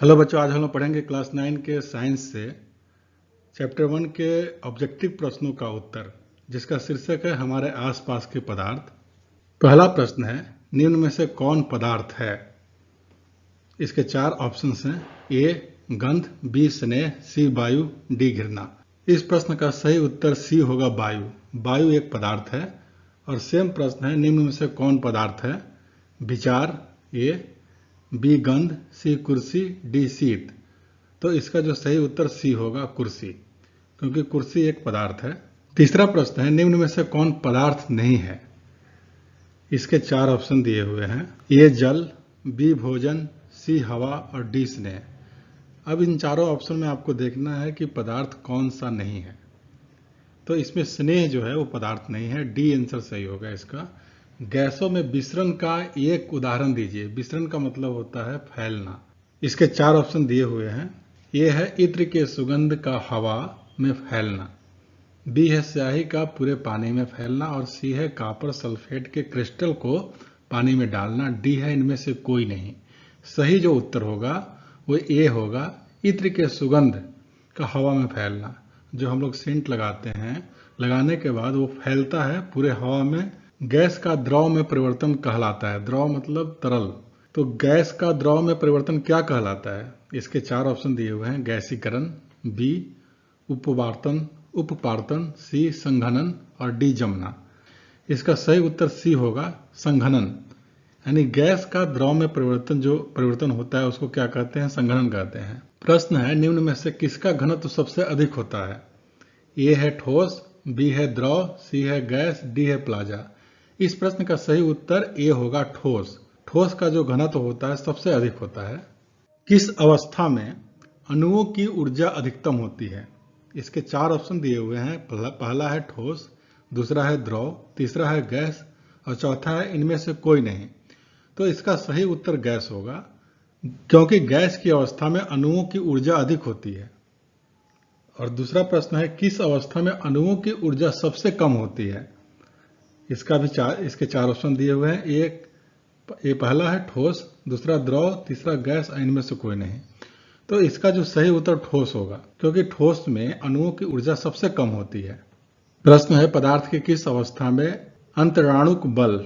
Hello बच्चों, आज हम लोग पढ़ेंगे क्लास 9 के साइंस से चैप्टर 1 के ऑब्जेक्टिव प्रश्नों का उत्तर, जिसका शीर्षक है हमारे आसपास के पदार्थ। पहला प्रश्न है, निम्न में से कौन पदार्थ है? इसके 4 ऑप्शंस हैं। ए गंध, बी स्नेह, सी वायु, डी घृणा। इस प्रश्न का सही उत्तर सी होगा, वायु। वायु एक पदार्थ है। और सेम प्रश्न है, निम्न में से कौन पदार्थ है? विचार ए, बी गंध, सी कुर्सी, डी शीत। तो इसका जो सही उत्तर सी होगा, कुर्सी, क्योंकि कुर्सी एक पदार्थ है। तीसरा प्रश्न है, निम्न में से कौन पदार्थ नहीं है? इसके 4 ऑप्शन दिए हुए हैं। ए जल, बी भोजन, सी हवा और डी स्नेह। अब इन चारों ऑप्शन में आपको देखना है कि पदार्थ कौन सा नहीं है। तो इसमें स्नेह जो है वो पदार्थ नहीं है, डी आंसर सही होगा इसका। गैसों में विसरण का एक उदाहरण दीजिए। विसरण का मतलब होता है फैलना। इसके 4 ऑप्शन दिए हुए हैं। ये है इत्र के सुगंध का हवा में फैलना, बी है स्याही का पूरे पानी में फैलना, और सी है कॉपर सल्फेट के क्रिस्टल को पानी में डालना, डी है इनमें से कोई नहीं। सही जो उत्तर होगा वो ए होगा, इत्र के सुगंध का हवा में फैलना। जो हम लोग सेंट लगाते हैं, लगाने के बाद वो फैलता है पूरे हवा में। गैस का द्रव में परिवर्तन कहलाता है। द्रव मतलब तरल। तो गैस का द्रव में परिवर्तन क्या कहलाता है? इसके 4 ऑप्शन दिए हुए हैं। गैसीकरण, बी उपपार्तन, सी संघनन और डी जमना। इसका सही उत्तर सी होगा, संघनन। यानी गैस का द्रव में परिवर्तन होता है उसको क्या कहते हैं? संघनन कहते हैं। प्रश्न है, निम्न में से किसका घनत्व सबसे अधिक होता है? ए है ठोस, बी है द्रव, सी है गैस, डी है प्लाजा। इस प्रश्न का सही उत्तर ए होगा, ठोस। ठोस का जो घनत्व होता है सबसे अधिक होता है। किस अवस्था में अणुओं की ऊर्जा अधिकतम होती है? इसके 4 ऑप्शन दिए हुए हैं। पहला है ठोस, दूसरा है द्रव, तीसरा है गैस और चौथा है इनमें से कोई नहीं। तो इसका सही उत्तर गैस होगा, क्योंकि गैस की अवस्था में अणुओं की ऊर्जा अधिक होती है। और दूसरा प्रश्न है, किस अवस्था में अणुओं की ऊर्जा सबसे कम होती है? इसके 4 ऑप्शन दिए हुए हैं। ये पहला है ठोस, दूसरा द्रव, तीसरा गैस और इनमें से कोई नहीं। तो इसका जो सही उत्तर ठोस होगा, क्योंकि ठोस में अणुओं की ऊर्जा सबसे कम होती है। प्रश्न है, पदार्थ की किस अवस्था में अंतराणुक बल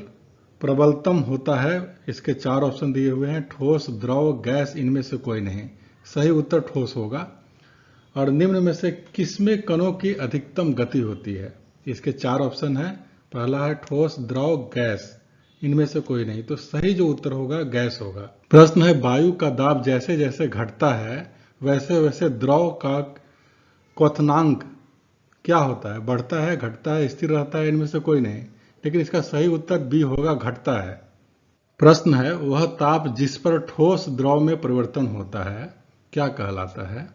प्रबलतम होता है? इसके 4 ऑप्शन दिए हुए हैं। ठोस, द्रव, गैस, इनमें से कोई नहीं। सही उत्तर ठोस होगा। और निम्न में से किसमें कणों की अधिकतम गति होती है? इसके 4 ऑप्शन है। पहला है ठोस, द्रव, गैस, इनमें से कोई नहीं। तो सही जो उत्तर होगा गैस होगा। प्रश्न है, वायु का दाब जैसे जैसे घटता है वैसे वैसे द्रव का क्वथनांक क्या होता है? बढ़ता है, घटता है, स्थिर रहता है, इनमें से कोई नहीं। लेकिन इसका सही उत्तर बी होगा, घटता है। प्रश्न है, वह ताप जिस पर ठोस द्रव में परिवर्तन होता है क्या कहलाता है?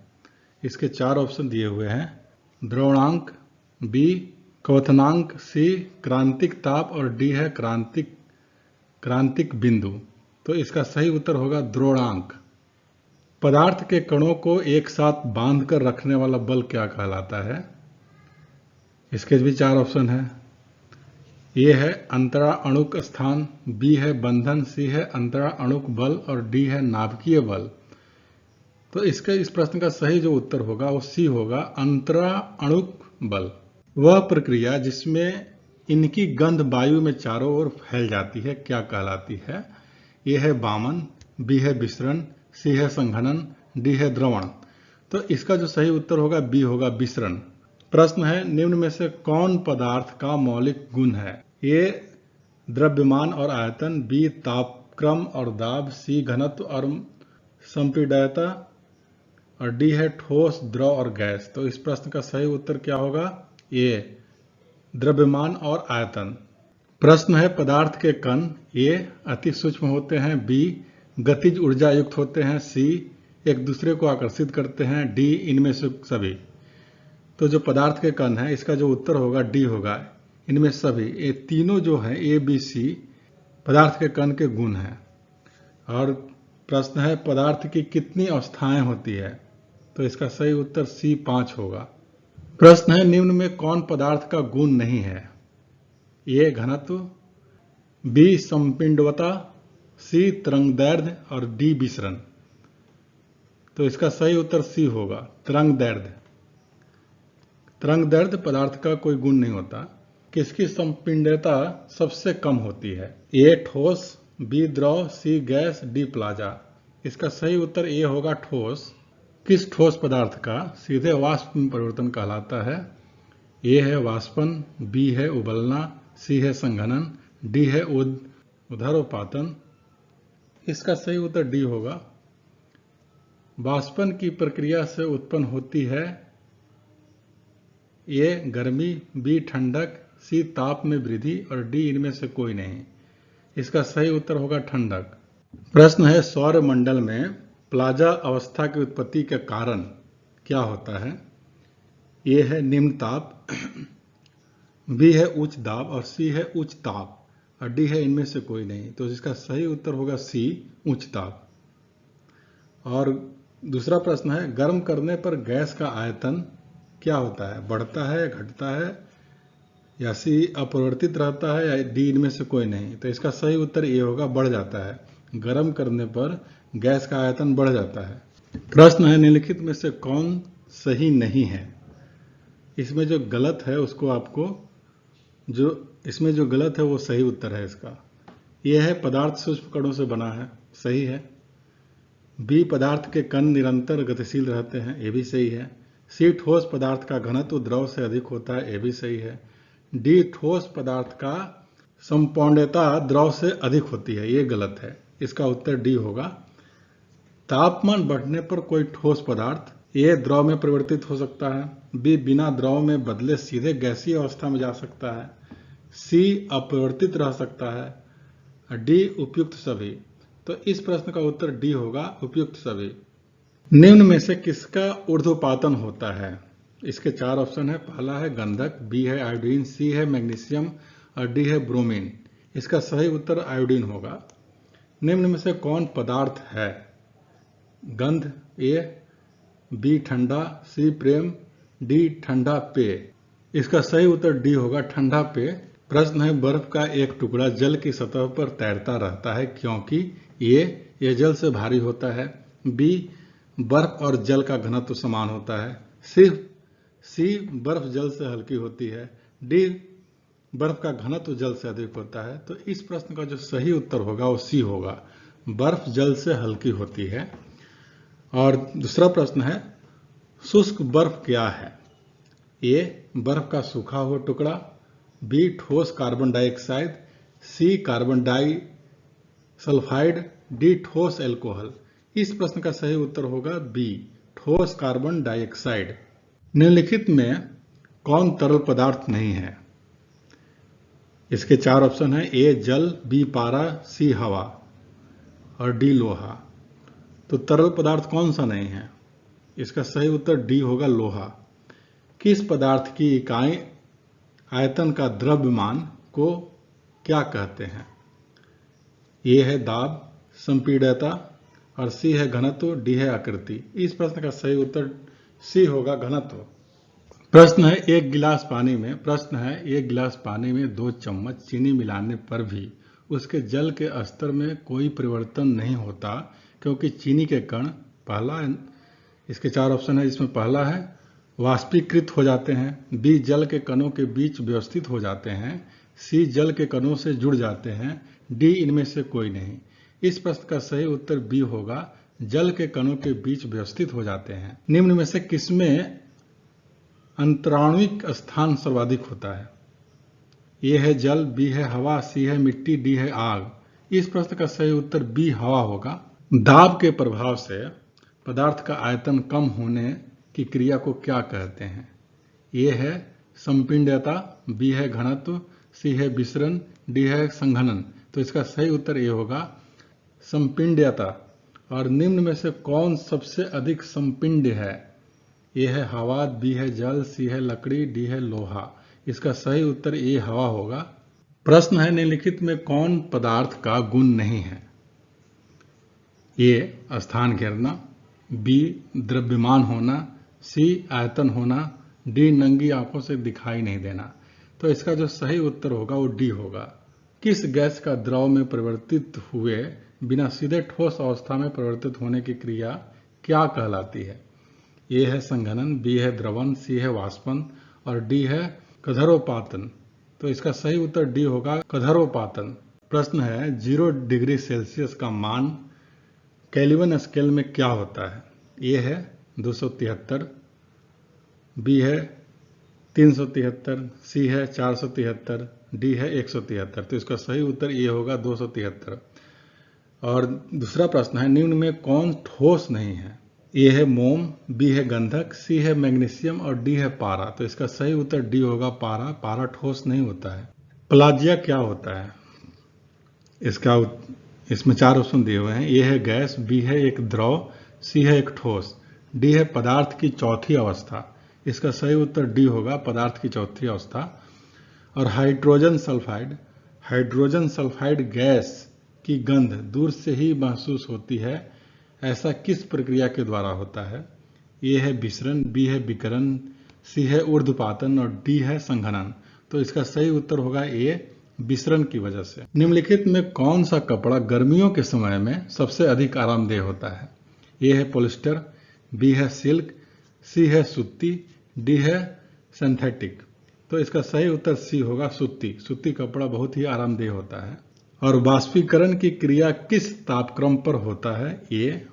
इसके 4 ऑप्शन दिए हुए हैं। द्रवणांक, बी क्वथनांक, सी क्रांतिक ताप और डी है क्रांतिक बिंदु। तो इसका सही उत्तर होगा द्रवणांक। पदार्थ के कणों को एक साथ बांधकर रखने वाला बल क्या कहलाता है? इसके भी 4 ऑप्शन है। ए है अंतरा अणुक स्थान, बी है बंधन, सी है अंतरा अणुक बल और डी है नाभिकीय बल। तो इस प्रश्न का सही जो उत्तर होगा वो सी होगा, अंतरा अणुक बल। वह प्रक्रिया जिसमें इनकी गंध वायु में चारों ओर फैल जाती है क्या कहलाती है? ए है वामन, बी है विसरण, सी है संघनन, डी है द्रवण। तो इसका जो सही उत्तर होगा बी होगा, विसरण। प्रश्न है, निम्न में से कौन पदार्थ का मौलिक गुण है? ए द्रव्यमान और आयतन, बी तापक्रम और दाब, सी घनत्व और संपीड्यता और डी है ठोस, द्रव और गैस। तो इस प्रश्न का सही उत्तर क्या होगा? ए द्रव्यमान और आयतन। प्रश्न है, पदार्थ के कण ए अति सूक्ष्म होते हैं, बी गतिज ऊर्जा युक्त होते हैं, सी एक दूसरे को आकर्षित करते हैं, डी इनमें से सभी। तो जो पदार्थ के कण है इसका जो उत्तर होगा डी होगा, इनमें सभी। ये तीनों जो है ए बी सी पदार्थ के कण के गुण हैं। और प्रश्न है, पदार्थ की कितनी अवस्थाएं होती है? तो इसका सही उत्तर सी 5 होगा। प्रश्न है, निम्न में कौन पदार्थ का गुण नहीं है? ए घनत्व, बी संपिंडवता, सी तरंगदैर्ध्य और डी विसरण। तो इसका सही उत्तर सी होगा, तरंग दैर्ध्य। तरंग दैर्ध्य पदार्थ का कोई गुण नहीं होता। किसकी संपीड्यता सबसे कम होती है? ए ठोस, बी द्रव, सी गैस, डी प्लाजा। इसका सही उत्तर ए होगा ठोस। किस ठोस पदार्थ का सीधे वाष्प में परिवर्तन कहलाता है? ए है वाष्पन, बी है उबलना, सी है संघनन, डी है ऊर्ध्वपातन। इसका सही उत्तर डी होगा। वाष्पन की प्रक्रिया से उत्पन्न होती है ए गर्मी, बी ठंडक, सी ताप में वृद्धि और डी इनमें से कोई नहीं। इसका सही उत्तर होगा ठंडक। प्रश्न है सौर मंडल में प्लाजा अवस्था की उत्पत्ति का कारण क्या होता है? ए है निम्न ताप, बी है उच्च दाब और सी है उच्च ताप और डी है इनमें से कोई नहीं। तो इसका सही उत्तर होगा सी, उच्च ताप। और दूसरा प्रश्न है गर्म करने पर गैस का आयतन क्या होता है? बढ़ता है, घटता है, या सी अपरिवर्तित रहता है, या डी इनमें से कोई नहीं। तो इसका सही उत्तर ये होगा, बढ़ जाता है। गर्म करने पर गैस का आयतन बढ़ जाता है। प्रश्न है निम्नलिखित में से कौन सही नहीं है? इसमें जो गलत है उसको आपको, इसमें जो गलत है वो सही उत्तर है इसका। यह है पदार्थ सूक्ष्म कणों से बना है, सही है। बी पदार्थ के कण निरंतर गतिशील रहते हैं, ये भी सही है। सी ठोस पदार्थ का घनत्व द्रव से अधिक होता है, ये भी सही है। डी ठोस पदार्थ का संपौंड्यता द्रव से अधिक होती है, ये गलत है। इसका उत्तर डी होगा। तापमान बढ़ने पर कोई ठोस पदार्थ ए द्रव में परिवर्तित हो सकता है, बी बिना द्रव में बदले सीधे गैसीय अवस्था में जा सकता है, सी अपरिवर्तित रह सकता है, डी उपयुक्त सभी। तो इस प्रश्न का उत्तर डी होगा, उपयुक्त सभी। निम्न में से किसका ऊर्ध्वपातन होता है? इसके 4 ऑप्शन है। पहला है गंधक, बी है आयोडीन, सी है मैग्नीशियम और डी है ब्रोमीन। इसका सही उत्तर आयोडीन होगा। निम्न में से कौन पदार्थ है? गंध ए, बी ठंडा, सी प्रेम, डी ठंडा पेय। इसका सही उत्तर डी होगा, ठंडा पेय। प्रश्न है बर्फ का एक टुकड़ा जल की सतह पर तैरता रहता है क्योंकि ये जल से भारी होता है, बी बर्फ और जल का घनत्व समान होता है, सी बर्फ जल से हल्की होती है, डी बर्फ का घनत्व जल से अधिक होता है। तो इस प्रश्न का जो सही उत्तर होगा वो सी होगा, बर्फ जल से हल्की होती है। और दूसरा प्रश्न है शुष्क बर्फ क्या है? ए बर्फ का सूखा हुआ टुकड़ा, बी ठोस कार्बन डाइऑक्साइड, सी कार्बन डाइसल्फाइड, डी ठोस एल्कोहल। इस प्रश्न का सही उत्तर होगा बी, ठोस कार्बन डाइऑक्साइड। निम्नलिखित में कौन तरल पदार्थ नहीं है? इसके 4 ऑप्शन है। ए जल, बी पारा, सी हवा और डी लोहा। तो तरल पदार्थ कौन सा नहीं है? इसका सही उत्तर डी होगा, लोहा। किस पदार्थ की इकाई आयतन का द्रव्यमान को क्या कहते हैं? ए है दाब, संपीड्यता और सी है घनत्व, डी है आकृति। इस प्रश्न का सही उत्तर सी होगा, घनत्व। प्रश्न है एक गिलास पानी में 2 चम्मच चीनी मिलाने पर भी उसके जल के स्तर में कोई परिवर्तन नहीं होता क्योंकि चीनी के कण, पहला, इसके 4 ऑप्शन है, इसमें पहला है वाष्पीकृत हो जाते हैं, बी जल के कणों के बीच व्यवस्थित हो जाते हैं, सी जल के कणों से जुड़ जाते हैं, डी इनमें से कोई नहीं। इस प्रश्न का सही उत्तर बी होगा, जल के कणों के बीच व्यवस्थित हो जाते हैं। निम्न में से किसमें अंतराणुविक स्थान सर्वाधिक होता है? ए है जल, बी है हवा, सी है मिट्टी, डी है आग। इस प्रश्न का सही उत्तर बी, हवा होगा। दाब के प्रभाव से पदार्थ का आयतन कम होने की क्रिया को क्या कहते हैं? ए है संपीड्यता, बी है घनत्व, सी है विसरण, डी है संघनन। तो इसका सही उत्तर ये होगा, संपीड्यता। और निम्न में से कौन सबसे अधिक संपीड्य है? ए है हवा, बी है जल, सी है लकड़ी, डी है लोहा। इसका सही उत्तर ए, हवा होगा। प्रश्न है निम्नलिखित में कौन पदार्थ का गुण नहीं है? ए स्थान घेरना, बी द्रव्यमान होना, सी आयतन होना, डी नंगी आंखों से दिखाई नहीं देना। तो इसका जो सही उत्तर होगा वो डी होगा। किस गैस का द्रव में परिवर्तित हुए बिना सीधे ठोस अवस्था में परिवर्तित होने की क्रिया क्या कहलाती है? ए है संघनन, बी है द्रवण, सी है वाष्पन और डी है कधर्वपातन। तो इसका सही उत्तर डी होगा कधर्वपातन। प्रश्न है 0 डिग्री सेल्सियस का मान केल्विन स्केल में क्या होता है? ए है 273, बी है 373, सी है 473, डी है 173। तो इसका सही उत्तर ये होगा 273। और दूसरा प्रश्न है निम्न में कौन ठोस नहीं है? ए है मोम, बी है गंधक, सी है मैग्नीशियम और डी है पारा। तो इसका सही उत्तर डी होगा पारा। पारा ठोस नहीं होता है। प्लाज्या क्या होता है? इसमें 4 ऑप्शन दिए हुए हैं। ए है गैस, बी है एक द्रव, सी है एक ठोस, डी है पदार्थ की चौथी अवस्था। इसका सही उत्तर डी होगा पदार्थ की चौथी अवस्था। और हाइड्रोजन सल्फाइड गैस की गंध दूर से ही महसूस होती है, ऐसा किस प्रक्रिया के द्वारा होता है? ए है विसरण, बी है विकिरण, सी है ऊर्ध्वपातन और डी है संघनन। तो इसका सही उत्तर होगा ए, विसरण की वजह से। निम्नलिखित में कौन सा कपड़ा गर्मियों के समय में सबसे अधिक आरामदेह होता है? ए है पॉलिस्टर, बी है सिल्क, सी है सूती, डी है सिंथेटिक। तो इसका सही उत्तर सी होगा सूती। सूती कपड़ा बहुत ही आरामदेह होता है। और वाष्पीकरण की क्रिया किस तापक्रम पर होता है? ए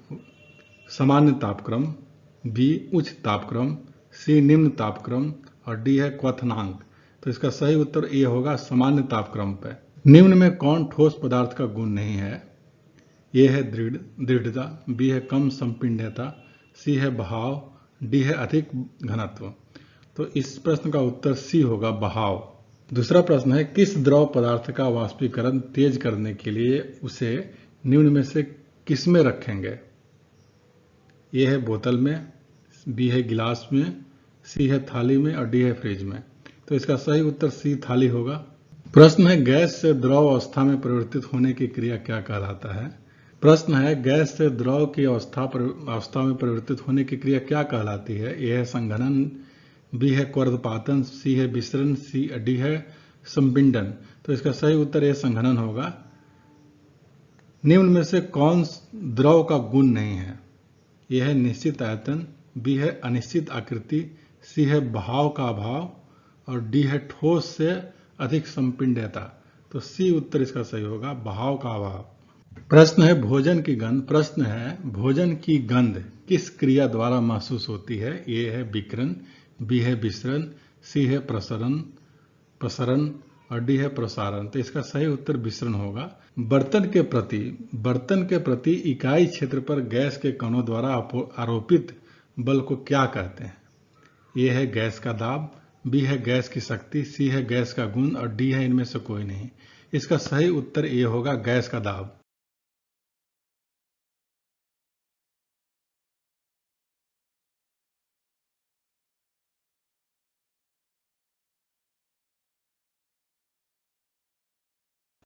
सामान्य तापक्रम, बी उच्च तापक्रम, सी निम्न तापक्रम और डी है क्वथनांक। तो इसका सही उत्तर ए होगा सामान्य तापक्रम पर। निम्न में कौन ठोस पदार्थ का गुण नहीं है? ए है दृढ़ता, बी है कम संपीड्यता, सी है बहाव, डी है अधिक घनत्व। तो इस प्रश्न का उत्तर सी होगा बहाव। दूसरा प्रश्न है किस द्रव पदार्थ का वाष्पीकरण तेज करने के लिए उसे निम्न में से किस में रखेंगे? ए है बोतल में, बी है गिलास में, सी है थाली में और डी है फ्रिज में। तो इसका सही उत्तर सी थाली होगा। प्रश्न है गैस से द्रव अवस्था में परिवर्तित होने की क्रिया क्या कहलाता है? प्रश्न है गैस से द्रव की अवस्था में परिवर्तित होने की क्रिया क्या कहलाती है? ए है संघनन, बी है क्वथनांक, सी है विसरण, डी है संपीडन। तो इसका सही उत्तर ए संघनन होगा। निम्न में से कौन द्रव का गुण नहीं है? ए है निश्चित आयतन, बी है अनिश्चित आकृति, सी है बहाव का अभाव और डी है ठोस से अधिक संपीड्यता। तो सी उत्तर इसका सही होगा बहाव का अभाव। प्रश्न है भोजन की गंध। प्रश्न है भोजन की गंध किस क्रिया द्वारा महसूस होती है? ए है विकिरण, बी है विसरण, सी है प्रसरण और डी है प्रसारण। तो इसका सही उत्तर विसरण होगा। बर्तन के प्रति इकाई क्षेत्र पर गैस के कणों द्वारा आरोपित बल को क्या कहते हैं? ए है गैस का दाब, बी है गैस की शक्ति, सी है गैस का गुण और डी है इनमें से कोई नहीं। इसका सही उत्तर ए होगा गैस का दाब।